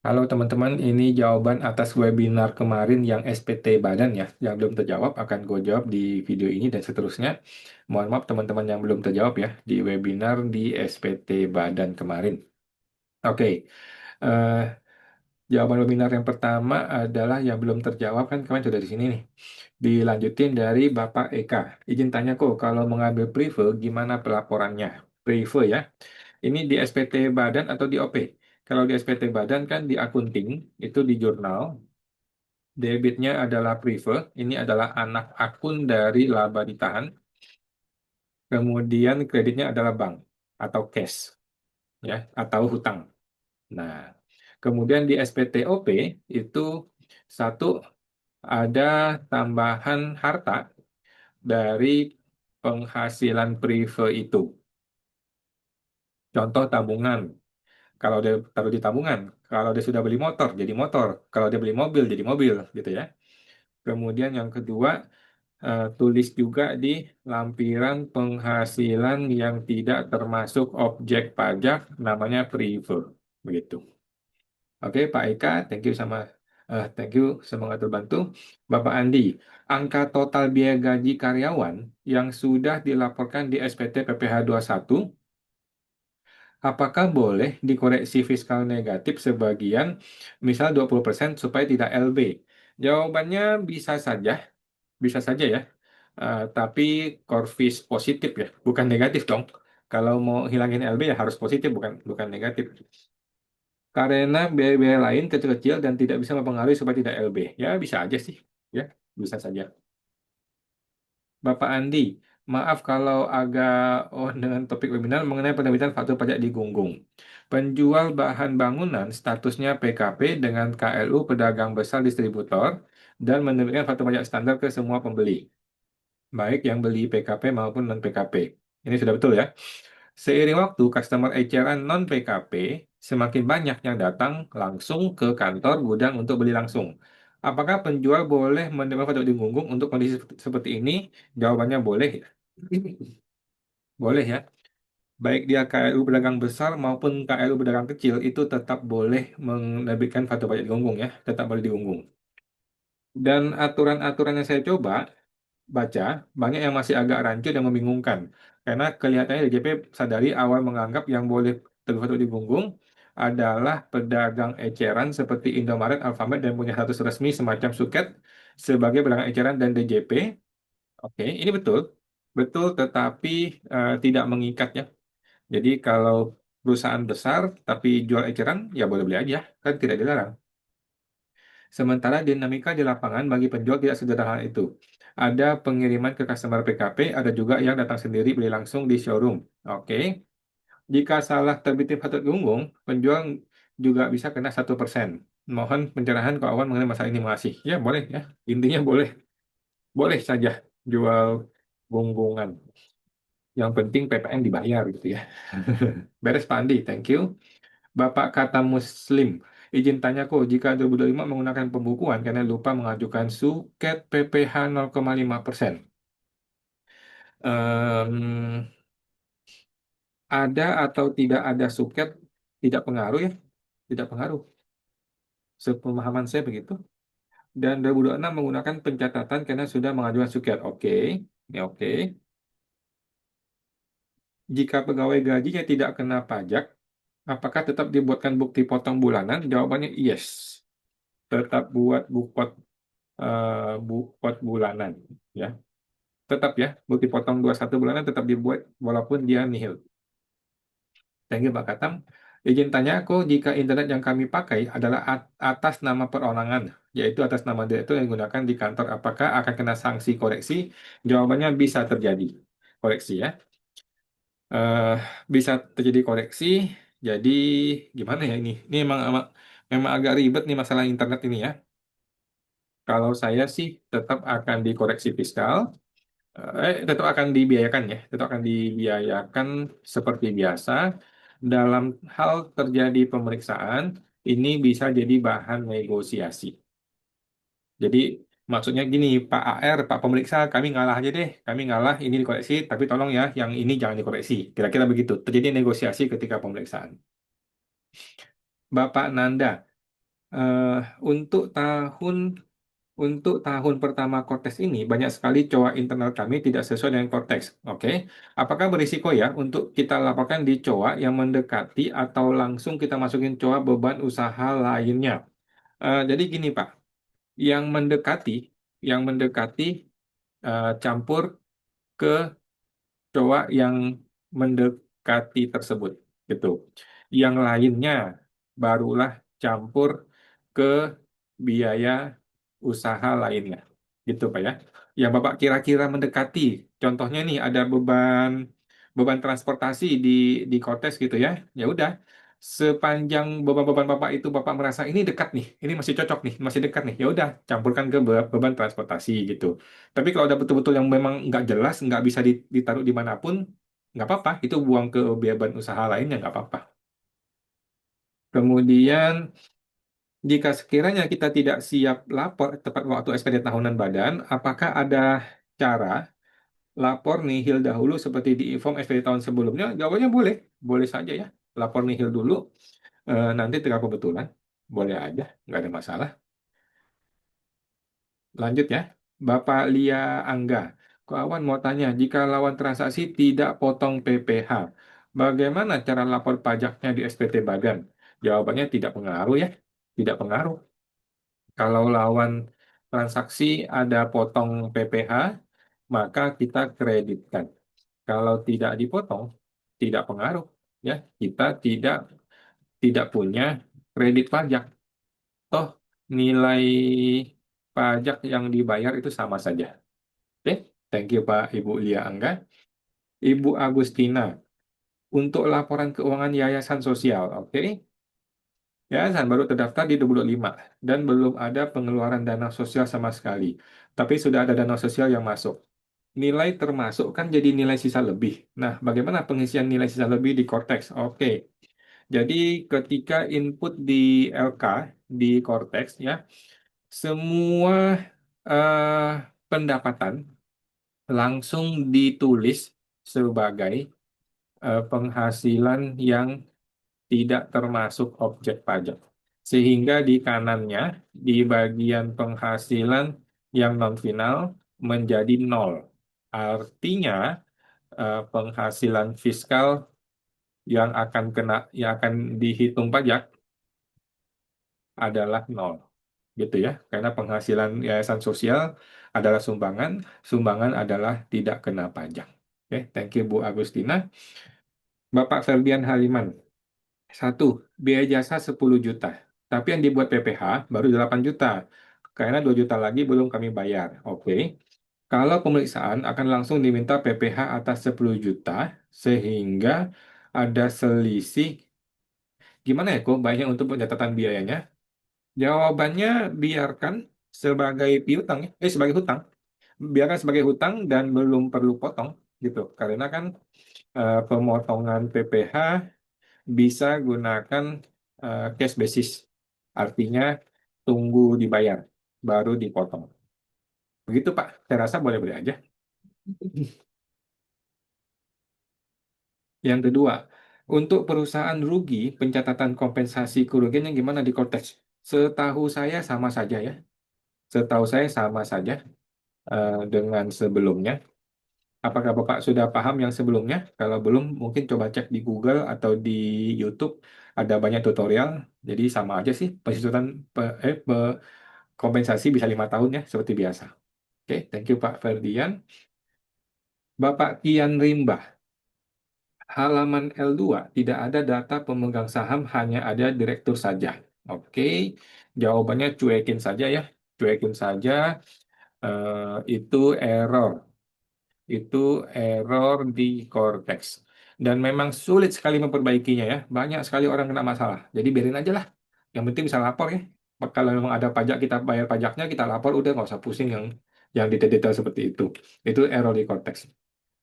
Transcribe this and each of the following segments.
Halo teman-teman, ini jawaban atas webinar kemarin yang SPT Badan ya, yang belum terjawab akan gue jawab di video ini dan seterusnya. Mohon maaf teman-teman yang belum terjawab ya di webinar di SPT Badan kemarin. Oke, eh, jawaban webinar yang pertama adalah yang belum terjawab kan kemarin sudah di sini nih. Dilanjutin dari Bapak Eka. Izin tanya kok, kalau mengambil preview gimana pelaporannya? Preview ya. Ini di SPT Badan atau di OP? Kalau di SPT Badan kan di akunting, itu di jurnal, debitnya adalah prefer, ini adalah anak akun dari laba ditahan, kemudian kreditnya adalah bank atau cash, ya, atau hutang. Nah, kemudian di SPTOP itu satu ada tambahan harta dari penghasilan prefer itu. Contoh tabungan. Kalau dia taruh di tabungan, kalau dia sudah beli motor, jadi motor. Kalau dia beli mobil, jadi mobil, gitu ya. Kemudian yang kedua, tulis juga di lampiran penghasilan yang tidak termasuk objek pajak, namanya prefer. Begitu. Oke, Pak Eka, thank you, semoga terbantu. Bapak Andi, angka total biaya gaji karyawan yang sudah dilaporkan di SPT PPh satu. Apakah boleh dikoreksi fiskal negatif sebagian, misal 20% supaya tidak LB? Jawabannya bisa saja ya. Tapi core fees positif ya, bukan negatif dong. Kalau mau hilangin LB ya harus positif, bukan negatif. Karena biaya-biaya lain kecil-kecil dan tidak bisa mempengaruhi supaya tidak LB. Ya bisa aja sih, ya bisa saja. Bapak Andi, maaf kalau agak dengan topik webinar mengenai penerbitan faktur pajak di Gunggung. Penjual bahan bangunan statusnya PKP dengan KLU pedagang besar distributor dan menerbitkan faktur pajak standar ke semua pembeli, baik yang beli PKP maupun non-PKP. Ini sudah betul ya. Seiring waktu, customer eceran non-PKP semakin banyak yang datang langsung ke kantor gudang untuk beli langsung. Apakah penjual boleh menerima faktur di Gunggung untuk kondisi seperti ini? Jawabannya boleh ya. Boleh ya. Baik dia KLU pedagang besar maupun KLU pedagang kecil itu tetap boleh menerbitkan faktur pajak di Gunggung ya. Tetap boleh di Gunggung. Dan aturan-aturan yang saya coba baca, banyak yang masih agak rancu dan membingungkan. Karena kelihatannya DJP sadari awal menganggap yang boleh terfoto di punggung adalah pedagang eceran seperti Indomaret, Alfamart, dan punya status resmi semacam Suket sebagai pedagang eceran dan DJP. Oke, ini betul. Betul, tetapi tidak mengikat ya. Jadi kalau perusahaan besar tapi jual eceran, ya boleh beli aja. Kan tidak dilarang. Sementara dinamika di lapangan bagi penjual tidak sederhana itu. Ada pengiriman ke customer PKP, ada juga yang datang sendiri beli langsung di showroom. Oke, jika salah terbitin patut diunggung, penjual juga bisa kena 1%. Mohon pencerahan keuangan mengenai masalah ini masih. Ya boleh ya, intinya boleh, boleh saja jual gunggungan. Yang penting PPN dibayar gitu ya. Beres Pak Andi, thank you. Bapak kata Muslim, izin tanya kok jika 2025 menggunakan pembukuan karena lupa mengajukan suket PPh 0,5%. Em, ada atau tidak ada suket tidak pengaruh ya, tidak pengaruh. Sepemahaman saya begitu. Dan 2026 menggunakan pencatatan karena sudah mengajukan suket. Oke, ini oke. Jika pegawai gajinya tidak kena pajak, apakah tetap dibuatkan bukti potong bulanan? Jawabannya yes. Tetap buat bukot bulanan ya, tetap ya bukti potong 21 bulanan tetap dibuat walaupun dia nihil. Thank you Pak Katam. Izin tanya aku, jika internet yang kami pakai adalah atas nama perorangan, yaitu atas nama direktur yang digunakan di kantor, apakah akan kena sanksi koreksi? Jawabannya bisa terjadi koreksi ya. Eh, bisa terjadi koreksi. Jadi gimana ya ini? Ini memang agak ribet nih masalah internet ini ya. Kalau saya sih tetap akan dikoreksi fiskal, tetap akan dibiayakan ya, tetap akan dibiayakan seperti biasa. Dalam hal terjadi pemeriksaan, ini bisa jadi bahan negosiasi. Jadi maksudnya gini, Pak AR, Pak pemeriksa, kami ngalah aja deh, kami ngalah, ini dikoreksi, tapi tolong ya, yang ini jangan dikoreksi. Kira-kira begitu. Terjadi negosiasi ketika pemeriksaan. Bapak Nanda, Eh, untuk tahun pertama Cortex ini banyak sekali COA internal kami tidak sesuai dengan Cortex. Oke, apakah berisiko ya untuk kita laporkan di COA yang mendekati atau langsung kita masukin COA beban usaha lainnya? Jadi gini Pak, yang mendekati, campur ke cowok yang mendekati tersebut gitu. Yang lainnya barulah campur ke biaya usaha lainnya. Gitu Pak ya. Yang Bapak kira-kira mendekati, contohnya nih ada beban transportasi di Kotes gitu ya. Ya udah, sepanjang beban-beban Bapak itu Bapak merasa ini dekat nih, ini masih cocok nih, masih dekat nih. Ya udah, campurkan ke beban transportasi gitu. Tapi kalau ada betul-betul yang memang nggak jelas, nggak bisa ditaruh dimanapun, nggak apa-apa. Itu buang ke beban usaha lainnya nggak apa-apa. Kemudian, jika sekiranya kita tidak siap lapor tepat waktu SPT tahunan badan, apakah ada cara lapor nihil dahulu seperti di inform SPT tahun sebelumnya? Jawabannya boleh, boleh saja ya. Lapor nihil dulu, nanti tinggal kebetulan, boleh aja, nggak ada masalah. Lanjut ya, Bapak Lia Angga. Kawan mau tanya, jika lawan transaksi tidak potong PPh, bagaimana cara lapor pajaknya di SPT Badan? Jawabannya tidak pengaruh ya, tidak pengaruh. Kalau lawan transaksi ada potong PPh, maka kita kreditkan. Kalau tidak dipotong, tidak pengaruh. Ya, kita tidak punya kredit pajak. Toh nilai pajak yang dibayar itu sama saja. Oke, thank you Pak Ibu Lia Angga. Ibu Agustina, untuk laporan keuangan yayasan sosial, oke? Yayasan baru terdaftar di 25 dan belum ada pengeluaran dana sosial sama sekali. Tapi sudah ada dana sosial yang masuk. Nilai termasuk kan jadi nilai sisa lebih. Nah, bagaimana pengisian nilai sisa lebih di Cortex? Oke, jadi ketika input di LK, di Cortex ya, semua eh, pendapatan langsung ditulis sebagai penghasilan yang tidak termasuk objek pajak. Sehingga di kanannya, di bagian penghasilan yang non-final menjadi nol. Artinya penghasilan fiskal yang akan dihitung pajak adalah nol. Gitu ya. Karena penghasilan yayasan sosial adalah sumbangan, sumbangan adalah tidak kena pajak. Oke, thank you Bu Agustina. Bapak Ferdian Haliman. Satu, biaya jasa 10 juta. Tapi yang dibuat PPh baru 8 juta. Karena 2 juta lagi belum kami bayar. Oke. Kalau pemeriksaan akan langsung diminta PPh atas 10 juta, sehingga ada selisih. Gimana ya kok baiknya untuk pencatatan biayanya? Jawabannya biarkan sebagai piutang ya. Sebagai hutang. Biarkan sebagai hutang dan belum perlu potong gitu. Karena kan pemotongan PPh bisa gunakan cash basis. Artinya tunggu dibayar, baru dipotong. Begitu Pak, saya rasa boleh-boleh aja. Yang kedua, untuk perusahaan rugi, pencatatan kompensasi kerugian yang gimana di Cortex? Setahu saya sama saja ya. Setahu saya sama saja dengan sebelumnya. Apakah Bapak sudah paham yang sebelumnya? Kalau belum, mungkin coba cek di Google atau di YouTube. Ada banyak tutorial. Jadi sama aja sih. Kompensasi bisa 5 tahun ya, seperti biasa. Oke, thank you Pak Ferdian. Bapak Kian Rimba, halaman L2 tidak ada data pemegang saham, hanya ada direktur saja. Oke, jawabannya cuekin saja ya, cuekin saja. Itu error, itu error di Cortex. Dan memang sulit sekali memperbaikinya ya, banyak sekali orang kena masalah. Jadi biarin aja lah, yang penting bisa lapor ya. Kalau memang ada pajak, kita bayar pajaknya, kita lapor, udah nggak usah pusing yang detail-detail seperti itu. Itu error di Cortex.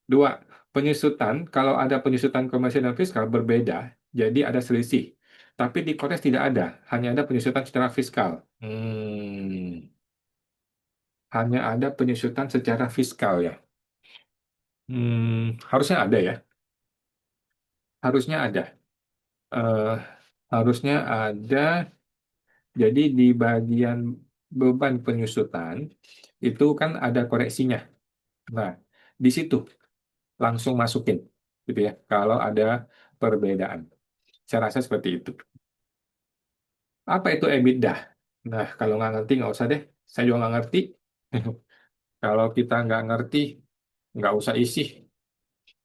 Dua, penyusutan, kalau ada penyusutan komersial dan fiskal berbeda, jadi ada selisih. Tapi di Cortex tidak ada, hanya ada penyusutan secara fiskal. Hanya ada penyusutan secara fiskal ya. Harusnya ada ya, harusnya ada. Eh, harusnya ada Jadi di bagian beban penyusutan itu kan ada koreksinya. Nah, di situ langsung masukin gitu ya. Kalau ada perbedaan. Saya rasa seperti itu. Apa itu EBITDA? Nah, kalau nggak ngerti nggak usah deh. Saya juga nggak ngerti. Kalau kita nggak ngerti, nggak usah isi.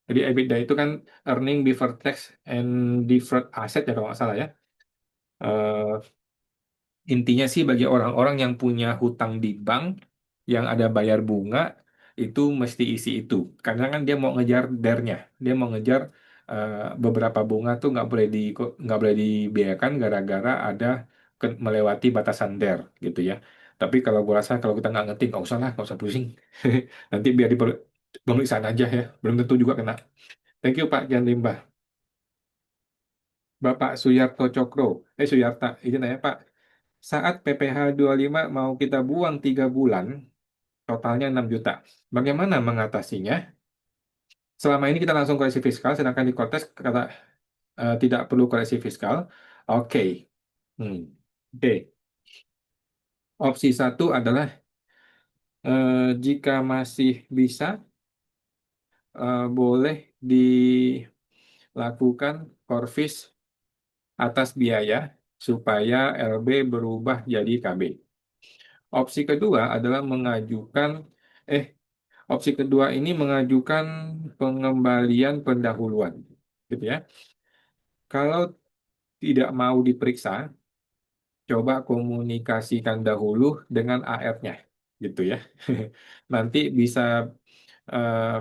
Jadi EBITDA itu kan earning before tax and deferred asset ya kalau nggak salah ya. Eh, Intinya sih bagi orang-orang yang punya hutang di bank, yang ada bayar bunga, itu mesti isi itu. Karena kan dia mau ngejar dernya, dia mau ngejar eh, beberapa bunga tuh nggak boleh dibiarkan gara-gara ada melewati batasan der gitu ya. Tapi kalau gua rasa kalau kita nggak ngerti nggak usah lah, nggak usah pusing. Nanti biar di pemeriksaan aja ya, belum tentu juga kena. Thank you Pak Jan Limbah. Bapak Suyarto Cokro, Suyarta, izin nanya Pak. Saat PPh lima mau kita buang 3 bulan, totalnya 6 juta. Bagaimana mengatasinya? Selama ini kita langsung koreksi fiskal, sedangkan di Kotes kata tidak perlu koreksi fiskal. Oke. Hmm. Oke. Opsi satu adalah jika masih bisa, boleh dilakukan korvis atas biaya supaya LB berubah jadi KB. Opsi kedua adalah eh Opsi kedua ini mengajukan pengembalian pendahuluan, gitu ya. Kalau tidak mau diperiksa, coba komunikasikan dahulu dengan AR-nya, gitu ya. Nanti bisa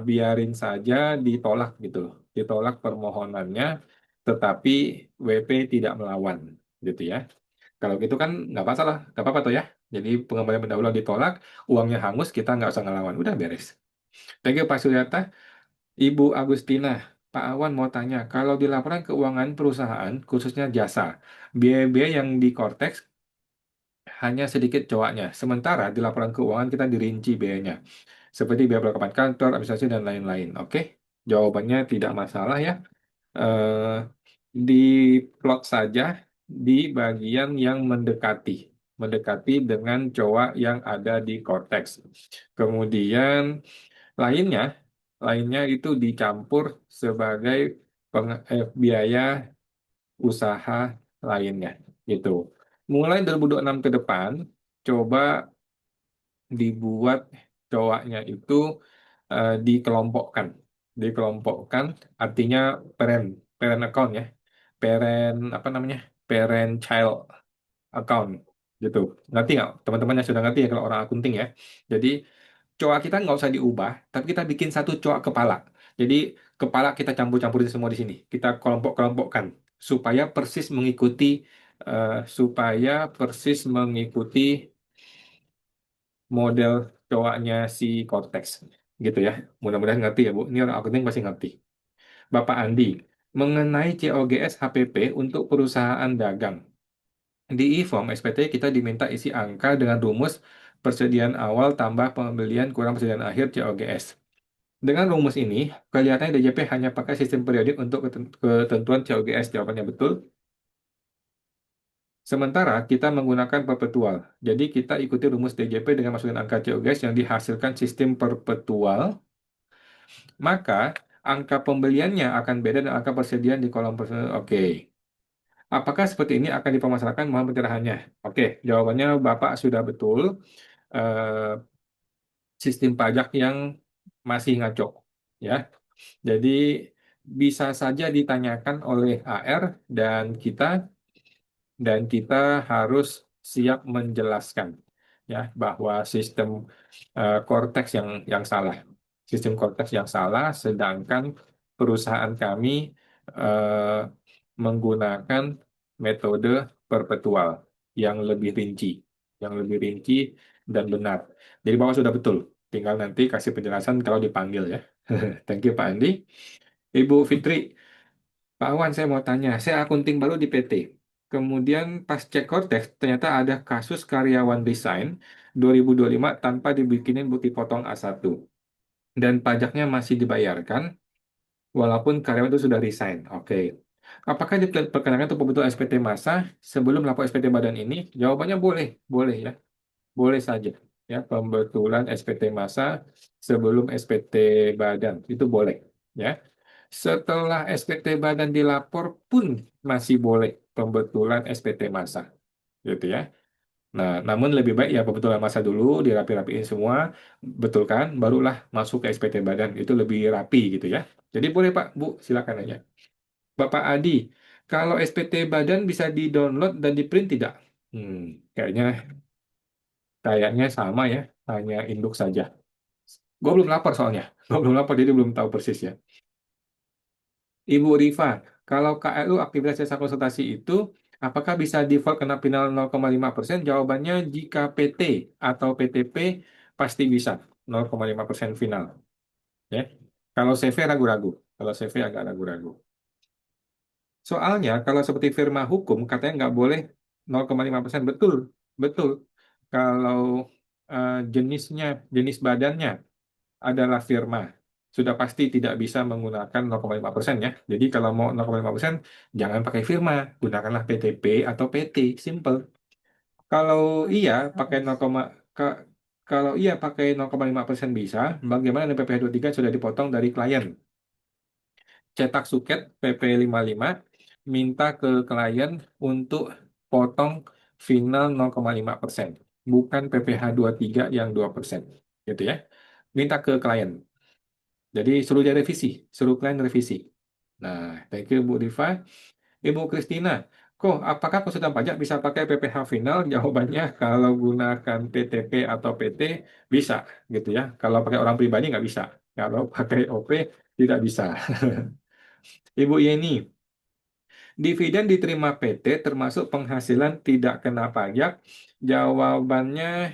biarin saja ditolak gitu loh. Ditolak permohonannya, tetapi WP tidak melawan, gitu ya. Kalau gitu kan nggak masalah, nggak apa-apa tuh ya. Jadi pengembalian pendahuluan ditolak, uangnya hangus, kita nggak usah ngelawan, udah beres. Thank you Pak Suryata. Ibu Agustina, Pak Awan mau tanya, kalau di laporan keuangan perusahaan, khususnya jasa, biaya-biaya yang di Cortex hanya sedikit cowoknya. Sementara di laporan keuangan kita dirinci biayanya, seperti biaya perlengkapan kantor, administrasi, dan lain-lain. Oke, jawabannya tidak masalah ya. Eh, di plot saja di bagian yang mendekati dengan cowok yang ada di Cortex. Kemudian lainnya, lainnya itu dicampur sebagai biaya usaha lainnya, gitu. Mulai 2026 ke depan, coba dibuat cowoknya itu dikelompokkan. Dikelompokkan artinya parent, parent account ya. Parent apa namanya? Parent child account gitu. Ngerti nggak? Teman-teman yang sudah ngerti ya kalau orang akunting ya. Jadi coa kita nggak usah diubah, tapi kita bikin satu coa kepala. Jadi kepala kita campur-campurin semua di sini. Kita kelompok-kelompokkan supaya persis mengikuti model coanya si Cortex. Gitu ya. Mudah-mudahan ngerti ya, Bu. Ini orang akunting pasti ngerti. Bapak Andi, mengenai COGS HPP untuk perusahaan dagang. Di e-form SPT kita diminta isi angka dengan rumus persediaan awal tambah pembelian kurang persediaan akhir COGS. Dengan rumus ini, kelihatannya DJP hanya pakai sistem periodik untuk ketentuan COGS. Jawabannya betul. Sementara kita menggunakan perpetual. Jadi kita ikuti rumus DJP dengan masukin angka COGS yang dihasilkan sistem perpetual, maka angka pembeliannya akan beda dan angka persediaan di kolom persediaan. Oke. Apakah seperti ini akan dipermasalahkan? Mohon pencerahannya. Oke, jawabannya Bapak sudah betul. Eh, Sistem pajak yang masih ngaco, ya. Jadi bisa saja ditanyakan oleh AR dan kita harus siap menjelaskan ya bahwa sistem Cortex sistem Cortex yang salah, sedangkan perusahaan kami eh, menggunakan metode perpetual yang lebih rinci, dan benar. Jadi Bapak sudah betul. Tinggal nanti kasih penjelasan kalau dipanggil ya. Thank you Pak Andi. Ibu Fitri, Pak Awan, saya mau tanya, saya akunting baru di PT. Kemudian pas cek Cortex, ternyata ada kasus karyawan resign 2025 tanpa dibikinin bukti potong A1. Dan pajaknya masih dibayarkan, walaupun karyawan itu sudah resign. Oke. Apakah diperkenankan untuk pembentukan SPT massa sebelum lapor SPT badan ini? Jawabannya boleh, boleh ya, boleh saja. Ya, pembetulan SPT massa sebelum SPT badan itu boleh. Ya, setelah SPT badan dilapor pun masih boleh pembetulan SPT massa, gitu ya. Nah, namun lebih baik ya pembetulan massa dulu, dirapi-rapiin semua, betulkan, barulah masuk ke SPT badan. Itu lebih rapi gitu ya. Jadi boleh Pak, Bu, silakan aja. Bapak Adi, kalau SPT badan bisa di-download dan di-print tidak? Hmm, kayaknya kayaknya sama ya, hanya induk saja. Gue belum lapor soalnya. Gue belum lapor, jadi belum tahu persis ya. Ibu Rifa, kalau KLU aktivitas jasa konsultasi itu, apakah bisa default kena penal 0,5%? Jawabannya jika PT atau PTP pasti bisa 0,5% final. Ya. Kalau CV ragu-ragu. Kalau CV agak ragu-ragu. Soalnya kalau seperti firma hukum katanya nggak boleh 0,5%. Betul, betul. Kalau jenisnya, jenis badannya adalah firma, sudah pasti tidak bisa menggunakan 0,5% ya. Jadi kalau mau 0,5%, jangan pakai firma, gunakanlah PTP atau PT, simple. Kalau iya pakai 0, ka- kalau iya pakai 0,5% bisa, bagaimana dengan PPh tiga sudah dipotong dari klien? Cetak suket PP 55 minta ke klien untuk potong final 0,5%, bukan PPh tiga yang 2%. Gitu ya. Minta ke klien. Jadi suruh dia revisi, suruh klien revisi. Nah, thank you Bu Diva. Ibu Kristina, kok apakah konsultan pajak bisa pakai PPh final? Jawabannya kalau gunakan PTP atau PT bisa gitu ya. Kalau pakai orang pribadi nggak bisa. Kalau pakai OP tidak bisa. Ibu Yeni, dividen diterima PT termasuk penghasilan tidak kena pajak. Jawabannya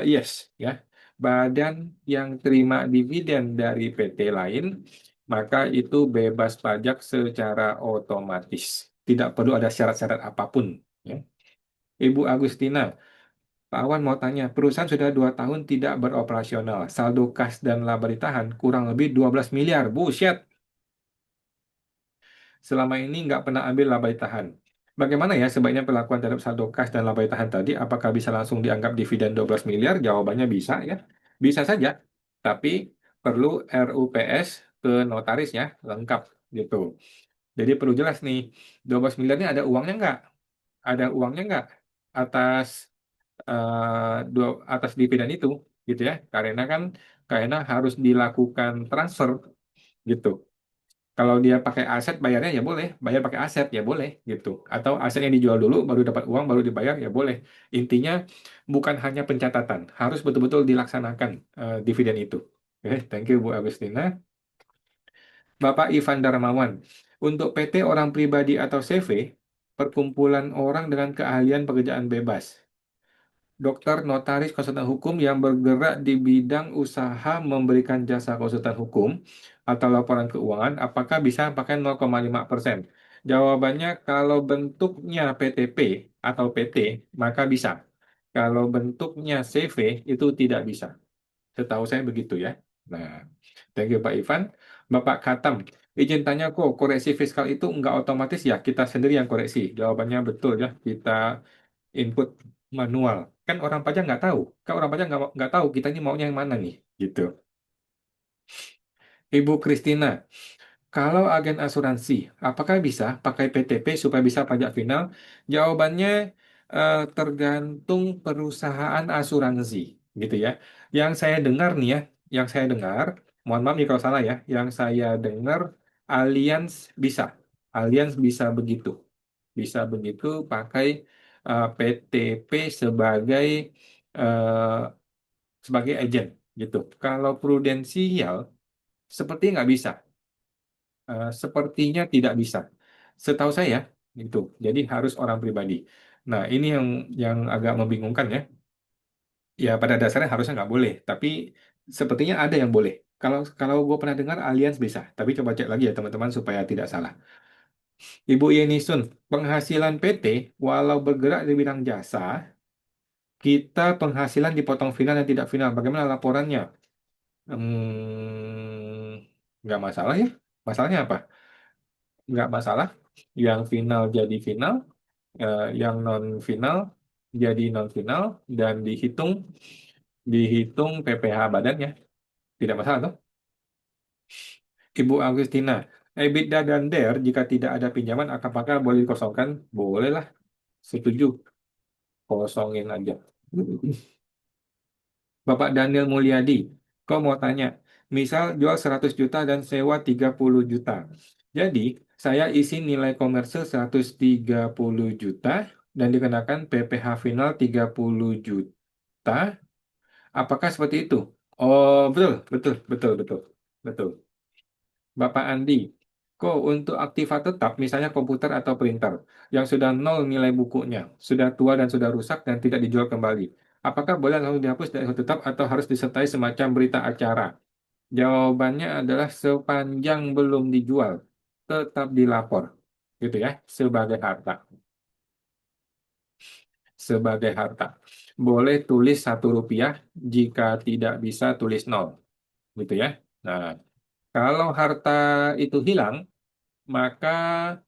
yes ya. Badan yang terima dividen dari PT lain maka itu bebas pajak secara otomatis. Tidak perlu ada syarat-syarat apapun. Ya. Ibu Agustina, Pak Awan mau tanya, perusahaan sudah 2 tahun tidak beroperasional. Saldo kas dan laba ditahan kurang lebih 12 miliar. Buset, selama ini nggak pernah ambil laba ditahan. Bagaimana ya sebaiknya perlakuan terhadap saldo kas dan laba ditahan tadi? Apakah bisa langsung dianggap dividen 12 miliar? Jawabannya bisa ya. Bisa saja. Tapi perlu RUPS ke notaris ya, lengkap gitu. Jadi perlu jelas nih, 12 miliarnya ada uangnya nggak? Ada uangnya nggak atas atas dividen itu gitu ya. Karena harus dilakukan transfer gitu. Kalau dia pakai aset bayarnya ya boleh, bayar pakai aset ya boleh gitu. Atau asetnya dijual dulu baru dapat uang baru dibayar ya boleh. Intinya bukan hanya pencatatan, harus betul-betul dilaksanakan dividen itu. Oke, thank you Bu Agustina. Bapak Ivan Darmawan, untuk PT orang pribadi atau CV, perkumpulan orang dengan keahlian pekerjaan bebas. Dokter, notaris, konsultan hukum yang bergerak di bidang usaha memberikan jasa konsultan hukum atau laporan keuangan, apakah bisa pakai 0,5%? Jawabannya, kalau bentuknya PTP atau PT, maka bisa. Kalau bentuknya CV, itu tidak bisa. Setahu saya begitu ya. Nah, thank you Pak Ivan. Bapak Katam, izin tanya kok, koreksi fiskal itu nggak otomatis ya, kita sendiri yang koreksi. Jawabannya betul ya, kita input manual. Kan orang pajak nggak tahu. Kan orang pajak nggak tahu kita ini maunya yang mana nih, gitu. Ibu Christina, kalau agen asuransi, apakah bisa pakai PTP supaya bisa pajak final? Jawabannya tergantung perusahaan asuransi, gitu ya. Yang saya dengar nih ya, yang saya dengar, mohon maaf nih kalau salah ya, yang saya dengar Allianz bisa, Allianz bisa begitu, pakai PTP eh, sebagai agent, gitu. Kalau prudensial, seperti nggak bisa. Sepertinya tidak bisa. Setahu saya, itu. Jadi harus orang pribadi. Nah, ini yang agak membingungkan ya. Ya pada dasarnya harusnya nggak boleh, tapi sepertinya ada yang boleh. Kalau kalau gue pernah dengar Allianz bisa, tapi coba cek lagi ya teman-teman supaya tidak salah. Ibu Yeni Sun, penghasilan PT walau bergerak di bidang jasa, kita penghasilan dipotong final dan tidak final. Bagaimana laporannya? Nggak masalah ya. Masalahnya apa? nggak masalah. Yang final jadi final, yang non final jadi non final dan dihitung dihitung PPh badannya. Tidak masalah toh? Ibu Agustina, EBITDA dan DER jika tidak ada pinjaman apakah boleh dikosongkan? Boleh lah, setuju. Kosongin aja. Bapak Daniel Mulyadi, kok mau tanya, misal jual 100 juta dan sewa 30 juta. Jadi, saya isi nilai komersil 130 juta dan dikenakan PPh final 30 juta. Apakah seperti itu? Oh, betul, betul, betul, betul, betul. Bapak Andi, kok untuk aktiva tetap, misalnya komputer atau printer, yang sudah nol nilai bukunya, sudah tua dan sudah rusak dan tidak dijual kembali, apakah boleh langsung dihapus dari aktiva tetap atau harus disertai semacam berita acara? Jawabannya adalah sepanjang belum dijual, tetap dilapor, gitu ya, sebagai harta, sebagai harta. Boleh tulis Rp1 jika tidak bisa tulis nol, gitu ya. Nah, kalau harta itu hilang, maka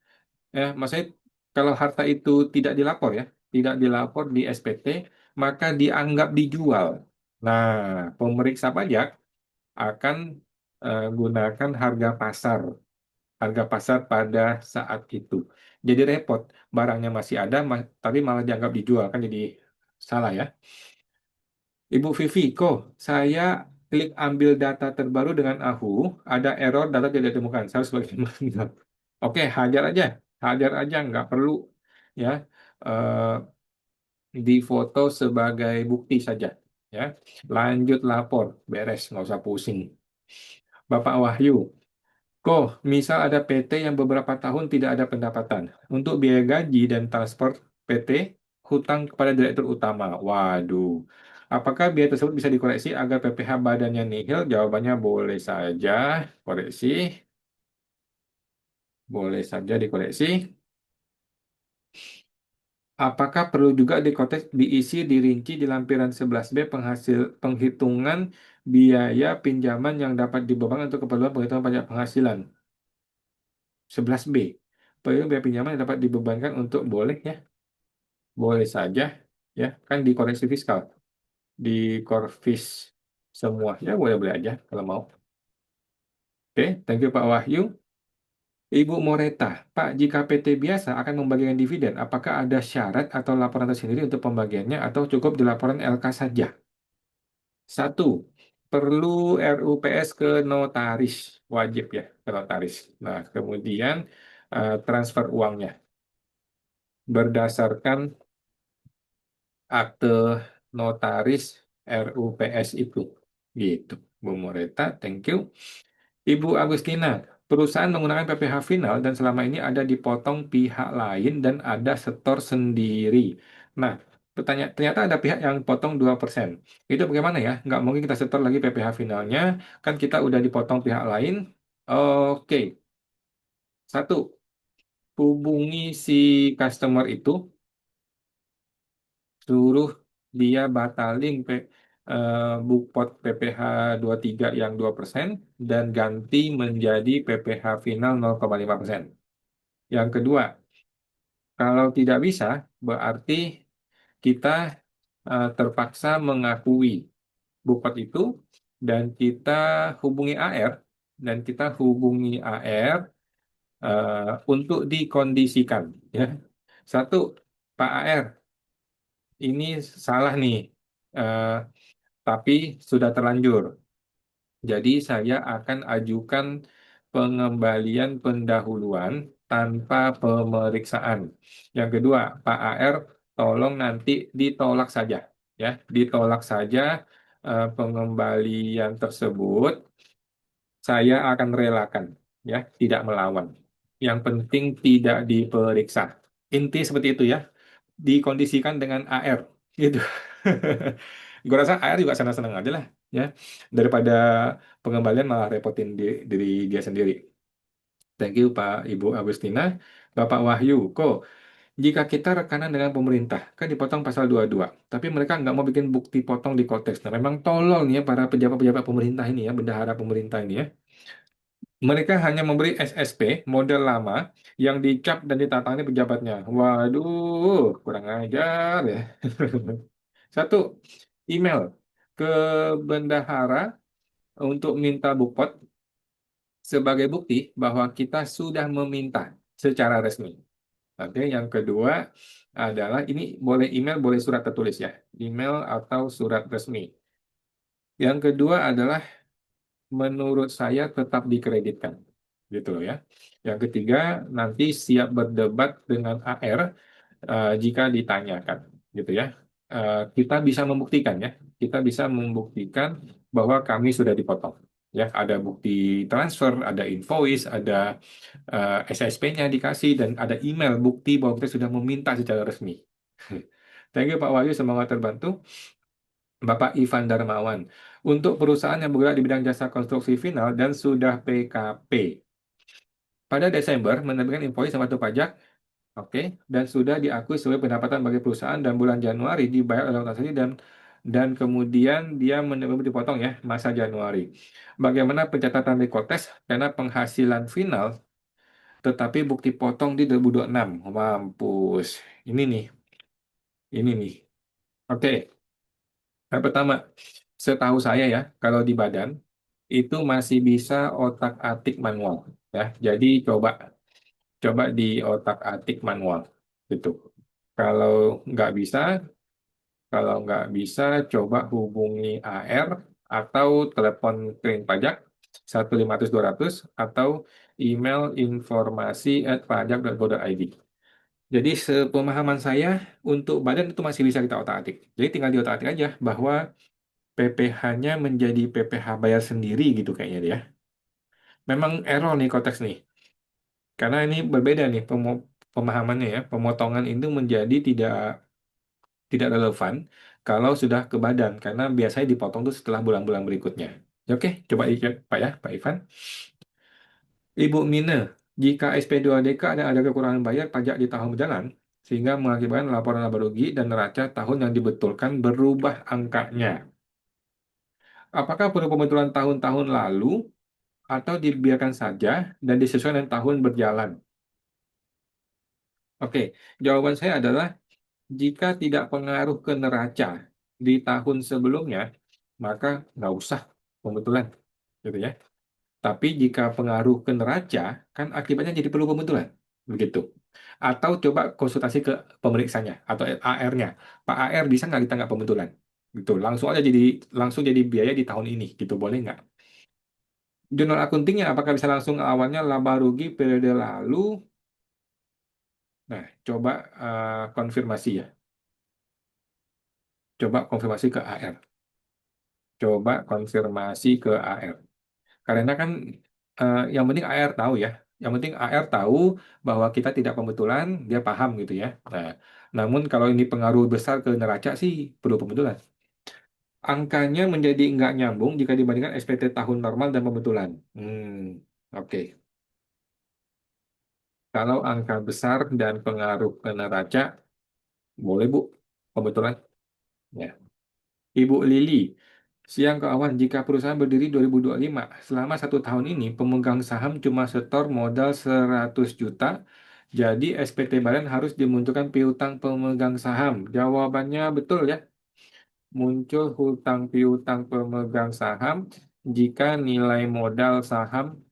maksudnya kalau harta itu tidak dilapor ya, tidak dilapor di SPT, maka dianggap dijual. Nah, pemeriksa pajak akan gunakan harga pasar pada saat itu. Jadi repot, barangnya masih ada, tapi malah dianggap dijual kan jadi salah ya. Ibu Vivi, kok saya klik ambil data terbaru dengan AHU, ada error data tidak ditemukan. Saya harus bagaimana? Oke, hajar aja, nggak perlu ya difoto sebagai bukti saja. Ya, lanjut lapor, beres, nggak usah pusing. Bapak Wahyu, kok misal ada PT yang beberapa tahun tidak ada pendapatan untuk biaya gaji dan transport PT hutang kepada direktur utama. Waduh, apakah biaya tersebut bisa dikoreksi agar PPh badannya nihil? Jawabannya koreksi, boleh saja dikoreksi. Apakah perlu juga di konteks diisi dirinci di lampiran 11B penghitungan biaya pinjaman yang dapat dibebankan untuk keperluan penghitungan pajak penghasilan? 11B. Perlu biaya pinjaman yang dapat dibebankan untuk boleh ya, boleh saja ya, kan di koreksi fiskal, di korvis semua ya boleh-boleh aja kalau mau. Oke, thank you Pak Wahyu. Ibu Moreta, Pak, jika PT biasa akan membagikan dividen, apakah ada syarat atau laporan tersendiri untuk pembagiannya atau cukup di laporan LK saja? Satu, perlu RUPS ke notaris, wajib ya ke notaris. Nah, kemudian transfer uangnya berdasarkan akte notaris RUPS itu. Gitu, Bu Moreta, thank you. Ibu Agustina, perusahaan menggunakan PPh final dan selama ini ada dipotong pihak lain dan ada setor sendiri. Nah, ternyata ada pihak yang potong 2%. Itu bagaimana ya? Nggak mungkin kita setor lagi PPh finalnya, kan kita udah dipotong pihak lain. Oke, satu, hubungi si customer itu, suruh dia batalin bukpot PPh 23 yang 2% dan ganti menjadi PPh final 0,5%. Yang kedua, kalau tidak bisa, berarti kita terpaksa mengakui bukpot itu dan kita hubungi AR untuk dikondisikan ya. Satu, Pak AR, ini salah nih. Eh, tapi sudah terlanjur. Jadi saya akan ajukan pengembalian pendahuluan tanpa pemeriksaan. Yang kedua, Pak AR, tolong nanti ditolak saja, ya, ditolak saja pengembalian tersebut. Saya akan relakan, ya, tidak melawan. Yang penting tidak diperiksa. Inti seperti itu ya, dikondisikan dengan AR, gitu. Gue rasa AR juga senang-senang aja lah, ya, daripada pengembalian malah repotin diri dia sendiri. Thank you Pak Ibu Agustina. Bapak Wahyu, kok jika kita rekanan dengan pemerintah, kan dipotong pasal 22, tapi mereka nggak mau bikin bukti potong di konteks. Nah, memang tolol nih ya para pejabat-pejabat pemerintah ini ya, bendahara pemerintah ini ya. Mereka hanya memberi SSP model lama yang dicap dan ditatangani pejabatnya. Waduh, kurang ajar ya. Satu, email ke bendahara untuk minta bukti sebagai bukti bahwa kita sudah meminta secara resmi. Oke, yang kedua adalah ini boleh email, boleh surat tertulis ya. Email atau surat resmi. Yang kedua adalah menurut saya tetap dikreditkan. Gitu loh ya. Yang ketiga, nanti siap berdebat dengan AR jika ditanyakan. Gitu ya. Kita bisa membuktikan ya. Kita bisa membuktikan bahwa kami sudah dipotong. Ya, ada bukti transfer, ada invoice, ada SSP-nya dikasih, dan ada email bukti bahwa kita sudah meminta secara resmi. Thank you Pak Wahyu, semoga terbantu. Bapak Ivan Darmawan, untuk perusahaan yang bergerak di bidang jasa konstruksi final dan sudah PKP. Pada Desember, menerbitkan invoice sama wajib pajak, oke, dan sudah diakui sebagai pendapatan bagi perusahaan dan bulan Januari dibayar oleh transaksi dan kemudian dia dipotong ya masa Januari. Bagaimana pencatatan rekotes karena penghasilan final tetapi bukti potong di 2026. Mampus. Ini nih, ini nih. Oke, yang pertama, setahu saya ya, kalau di badan itu masih bisa otak-atik manual ya. Jadi coba di otak-atik manual gitu. Kalau nggak bisa, kalau nggak bisa coba hubungi AR atau telepon klien pajak 1500200 atau email informasi@pajak.go.id. Jadi sepemahaman saya untuk badan itu masih bisa kita otak-atik. Jadi tinggal di otak-atik aja bahwa PPh-nya menjadi PPh bayar sendiri gitu kayaknya dia. Memang error nih konteks nih. Karena ini berbeda nih pemahamannya ya. Pemotongan itu menjadi tidak relevan kalau sudah ke badan karena biasanya dipotong tuh setelah bulan-bulan berikutnya. Ya, oke, coba dicek Pak ya, Pak Ivan. Ibu Mine, jika SP2DK ada kekurangan bayar pajak di tahun berjalan sehingga mengakibatkan laporan laba rugi dan neraca tahun yang dibetulkan berubah angkanya. Apakah perlu pembetulan tahun-tahun lalu atau dibiarkan saja dan disesuaikan dengan tahun berjalan? Oke, jawaban saya adalah jika tidak pengaruh ke neraca di tahun sebelumnya, maka nggak usah pembetulan, gitu ya. Tapi jika pengaruh ke neraca, kan akibatnya jadi perlu pembetulan, begitu. Atau coba konsultasi ke pemeriksanya atau AR-nya. Pak AR bisa nggak kita nggak pembetulan? Gitu, langsung jadi biaya di tahun ini, gitu boleh nggak? Jurnal akuntingnya apakah bisa langsung awalnya laba rugi periode lalu? Nah, coba konfirmasi ya. Coba konfirmasi ke AR. Coba konfirmasi ke AR. Karena kan yang penting AR tahu ya. Yang penting AR tahu bahwa kita tidak pembetulan, dia paham gitu ya. Nah, namun kalau ini pengaruh besar ke neraca sih perlu pembetulan. Angkanya menjadi nggak nyambung jika dibandingkan SPT tahun normal dan pembetulan. Oke. Kalau angka besar dan pengaruh ke neraca, boleh Bu, pembetulan. Ya. Ibu Lili, siang kawan, jika perusahaan berdiri 2025, selama 1 tahun ini pemegang saham cuma setor modal 100 juta, jadi SPT Badan harus dimunculkan piutang pemegang saham. Jawabannya betul ya, muncul hutang piutang pemegang saham jika nilai modal saham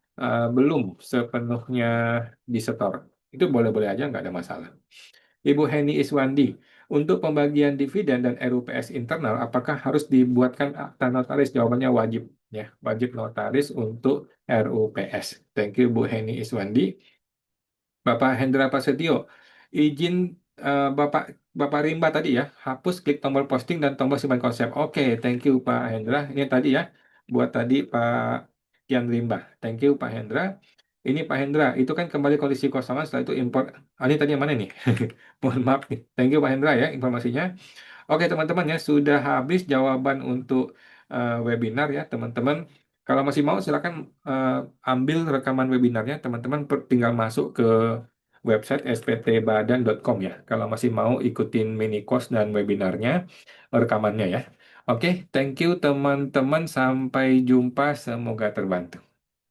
belum sepenuhnya disetor. Itu boleh-boleh aja, nggak ada masalah. Ibu Heni Iswandi, untuk pembagian dividen dan RUPS internal, apakah harus dibuatkan akta notaris? Jawabannya wajib, ya, wajib notaris untuk RUPS. Thank you, Bu Heni Iswandi. Bapak Hendra Prasetyo, izin Bapak Bapak Rimba tadi ya, hapus klik tombol posting dan tombol simpan konsep. Oke, thank you Pak Hendra. Ini tadi ya, buat tadi Pak Kian Rimba. Thank you Pak Hendra. Ini Pak Hendra, itu kan kembali kondisi kosongan setelah itu import. Ini tadi yang mana nih? Mohon maaf nih. Thank you Pak Hendra ya informasinya. Oke teman-teman ya, sudah habis jawaban untuk webinar ya teman-teman. Kalau masih mau silakan ambil rekaman webinarnya. Teman-teman tinggal masuk ke website sptbadan.com ya. Kalau masih mau ikutin mini course dan webinarnya, rekamannya ya. Oke, thank you teman-teman. Sampai jumpa. Semoga terbantu.